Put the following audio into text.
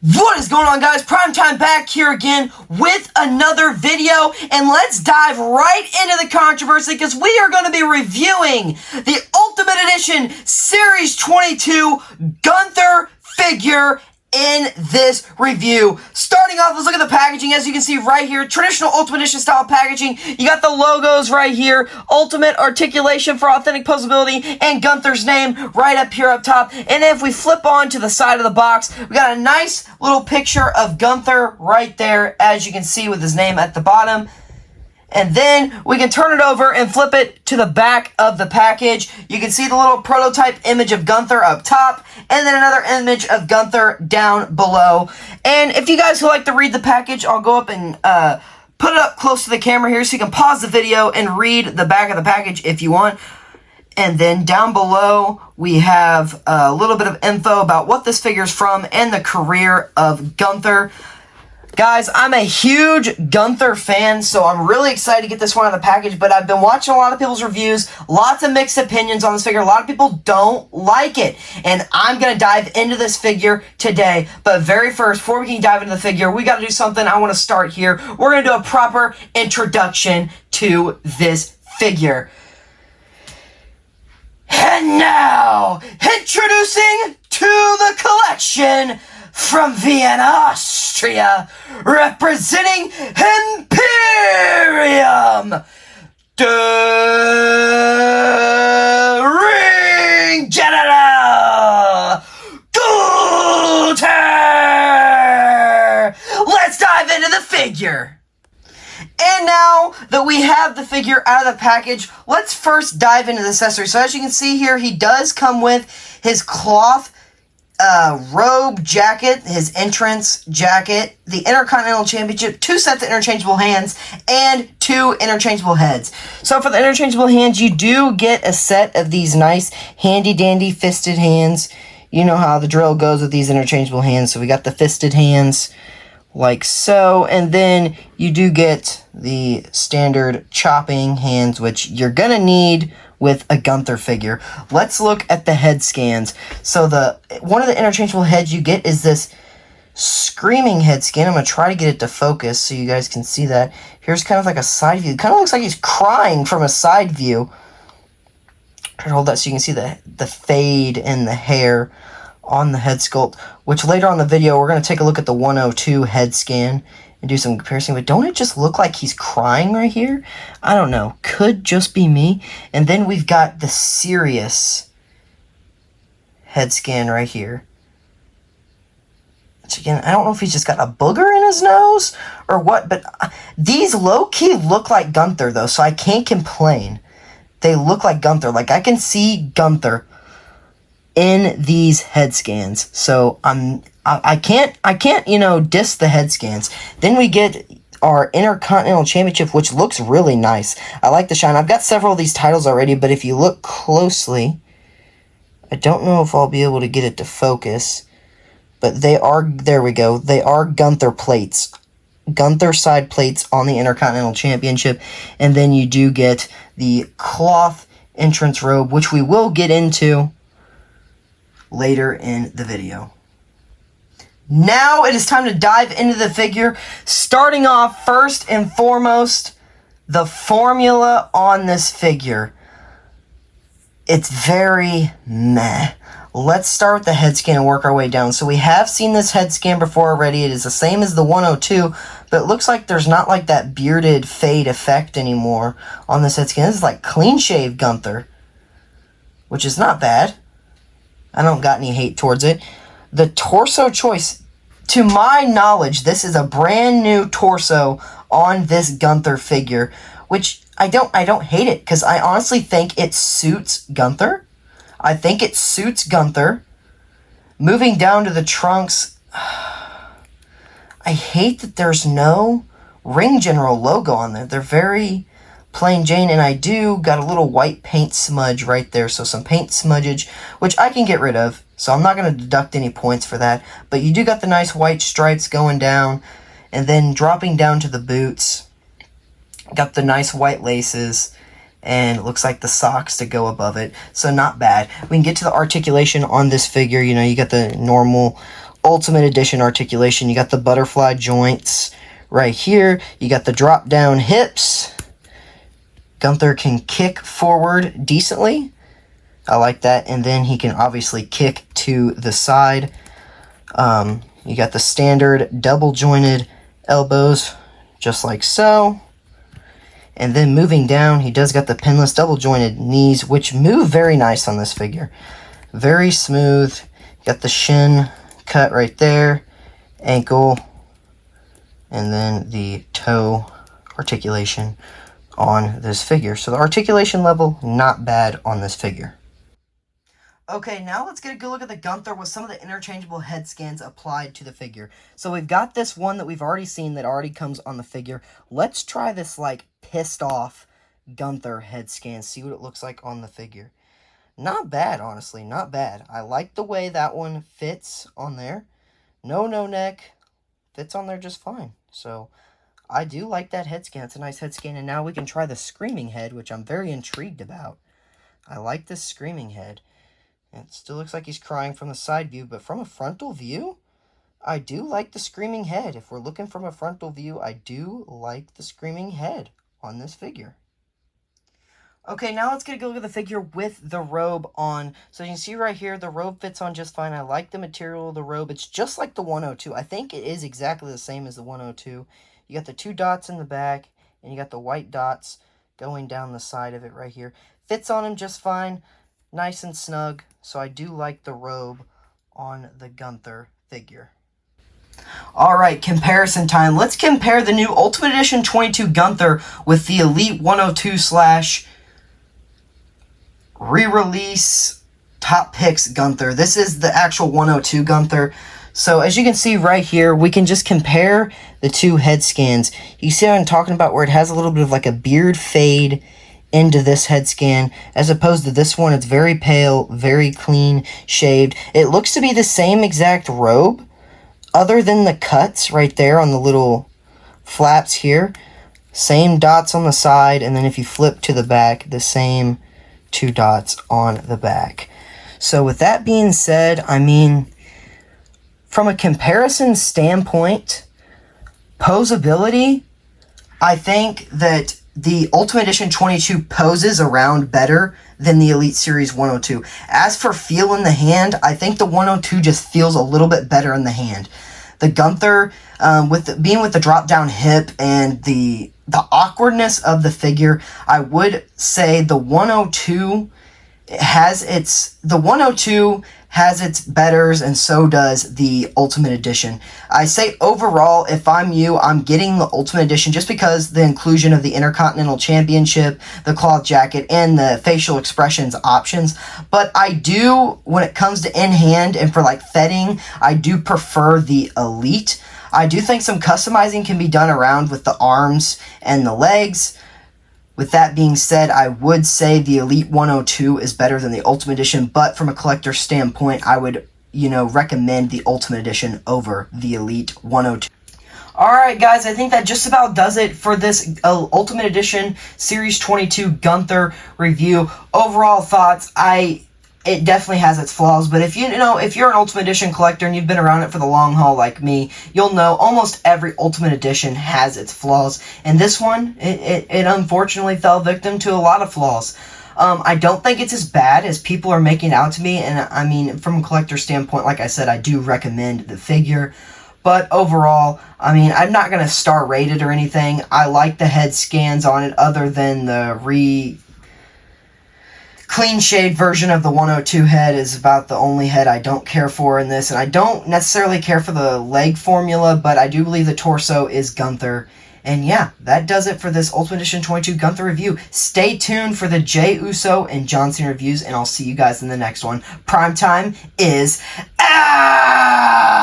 What is going on, guys? Primetime back here again with another video, and let's dive right into the controversy because we are going to be reviewing the Ultimate Edition Series 22 Gunther figure in this review. Starting off, let's look at the packaging. As you can see right here, traditional Ultimate Edition style packaging. You got the logos right here, ultimate articulation for authentic posability, and Gunther's name right up here up top. And if we flip on to the side of the box, we got a nice little picture of Gunther right there, as you can see, with his name at the bottom. And then we can turn it over and flip it to the back of the package. You can see the little prototype image of Gunther up top, and then another image of Gunther down below. And if you guys would like to read the package, I'll go up and put it up close to the camera here so you can pause the video and read the back of the package if you want. And then down below, we have a little bit of info about what this figure is from and the career of Gunther. Guys, I'm a huge Gunther fan, so I'm really excited to get this one out of the package, but I've been watching a lot of people's reviews, lots of mixed opinions on this figure. A lot of people don't like it, and I'm going to dive into this figure today. But very first, before we can dive into the figure, we got to do something. I want to start here. We're going to do a proper introduction to this figure. And now, introducing to the collection from Vienna, Austria, representing Imperium, the Ring General, Gunther! Let's dive into the figure. And now that we have the figure out of the package, let's first dive into the accessory. So as you can see here, he does come with his cloth robe jacket, his entrance jacket, the Intercontinental Championship, 2 sets of interchangeable hands, and 2 interchangeable heads. So for the interchangeable hands, you do get a set of these nice handy-dandy fisted hands. You know how the drill goes with these interchangeable hands. So we got the fisted hands like so, and then you do get the standard chopping hands, which you're gonna need with a Gunther figure. Let's look at the head scans. So one of the interchangeable heads you get is this screaming head scan. I'm going to try to get it to focus so you guys can see that. Here's kind of like a side view. It kind of looks like he's crying from a side view. Try to hold that so you can see the fade in the hair on the head sculpt, which later on in the video we're going to take a look at the 102 head scan and do some comparison. But don't it just look like he's crying right here? I don't know. Could just be me. And then we've got the serious head scan right here. Which again, I don't know if he's just got a booger in his nose or what, but these low-key look like Gunther though, so I can't complain. They look like Gunther. Like, I can see Gunther in these head scans. So I can't, diss the head scans. Then we get our Intercontinental Championship, which looks really nice. I like the shine. I've got several of these titles already, but if you look closely, I don't know if I'll be able to get it to focus, but they are, there we go, they are Gunther plates. Gunther side plates on the Intercontinental Championship, and then you do get the cloth entrance robe, which we will get into later in the video. Now it is time to dive into the figure, starting off first and foremost, the formula on this figure. It's very meh. Let's start with the head scan and work our way down. So we have seen this head scan before already. It is the same as the 102, but it looks like there's not like that bearded fade effect anymore on this head scan. This is like clean shave Gunther, which is not bad. I don't got any hate towards it. The torso choice, to my knowledge, this is a brand new torso on this Gunther figure, which I don't hate it because I honestly think it suits Gunther. I think it suits Gunther. Moving down to the trunks, I hate that there's no Ring General logo on there. They're very plain Jane, and I do got a little white paint smudge right there, so some paint smudgage, which I can get rid of, so I'm not going to deduct any points for that, but you do got the nice white stripes going down, and then dropping down to the boots, got the nice white laces, and it looks like the socks to go above it, so not bad. We can get to the articulation on this figure. You know, you got the normal Ultimate Edition articulation. You got the butterfly joints right here. You got the drop down hips. Gunther can kick forward decently. I like that. And then he can obviously kick to the side. You got the standard double jointed elbows, just like so. And then moving down, he does got the pinless double jointed knees, which move very nice on this figure. Very smooth. Got the shin cut right there, ankle, and then the toe articulation on this figure. So the articulation level, not bad on this figure. Okay, now let's get a good look at the Gunther with some of the interchangeable head scans applied to the figure. So we've got this one that we've already seen that already comes on the figure. Let's try this, like, pissed off Gunther head scan, see what it looks like on the figure. Not bad, honestly, not bad. I like the way that one fits on there. No neck, fits on there just fine. So I do like that head scan. It's a nice head scan. And now we can try the screaming head, which I'm very intrigued about. I like this screaming head. It still looks like he's crying from the side view, but from a frontal view, I do like the screaming head. If we're looking from a frontal view, I do like the screaming head on this figure. Okay, now let's get a good look at the figure with the robe on. So you can see right here, the robe fits on just fine. I like the material of the robe. It's just like the 102. I think it is exactly the same as the 102. You got the 2 dots in the back, and you got the white dots going down the side of it right here. Fits on him just fine. Nice and snug, so I do like the robe on the Gunther figure. Alright, comparison time. Let's compare the new Ultimate Edition 22 Gunther with the Elite 102 slash re-release Top Picks Gunther. This is the actual 102 Gunther. So as you can see right here, we can just compare the two head scans. You see what I'm talking about, where it has a little bit of like a beard fade into this head scan, as opposed to this one. It's very pale, very clean shaved. It looks to be the same exact robe, other than the cuts right there on the little flaps here. Same dots on the side, and then if you flip to the back, the same 2 dots on the back. So with that being said, I mean, from a comparison standpoint, posability, I think that the Ultimate Edition 22 poses around better than the Elite Series 102. As for feel in the hand, I think the 102 just feels a little bit better in the hand. The Gunther, being with the drop-down hip and the awkwardness of the figure, I would say the 102 has its betters, and so does the Ultimate Edition. I say overall, if I'm you, I'm getting the Ultimate Edition just because the inclusion of the Intercontinental Championship, the cloth jacket, and the facial expressions options. But I do, when it comes to in-hand and for like fetting, I do prefer the Elite. I do think some customizing can be done around with the arms and the legs. With that being said, I would say the Elite 102 is better than the Ultimate Edition, but from a collector standpoint, I would, recommend the Ultimate Edition over the Elite 102. Alright guys, I think that just about does it for this Ultimate Edition Series 22 Gunther review. Overall thoughts, it definitely has its flaws, but if you're an Ultimate Edition collector and you've been around it for the long haul like me, you'll know almost every Ultimate Edition has its flaws, and this one, it unfortunately fell victim to a lot of flaws. I don't think it's as bad as people are making it out to be, and I mean, from a collector standpoint, like I said, I do recommend the figure. But overall, I mean, I'm not going to star rate it or anything. I like the head scans on it, other than the clean shaved version of the 102 head is about the only head I don't care for in this. And I don't necessarily care for the leg formula, but I do believe the torso is Gunther. And yeah, that does it for this Ultimate Edition 22 Gunther review. Stay tuned for the Jey Uso and John Cena reviews, and I'll see you guys in the next one. Prime time is out!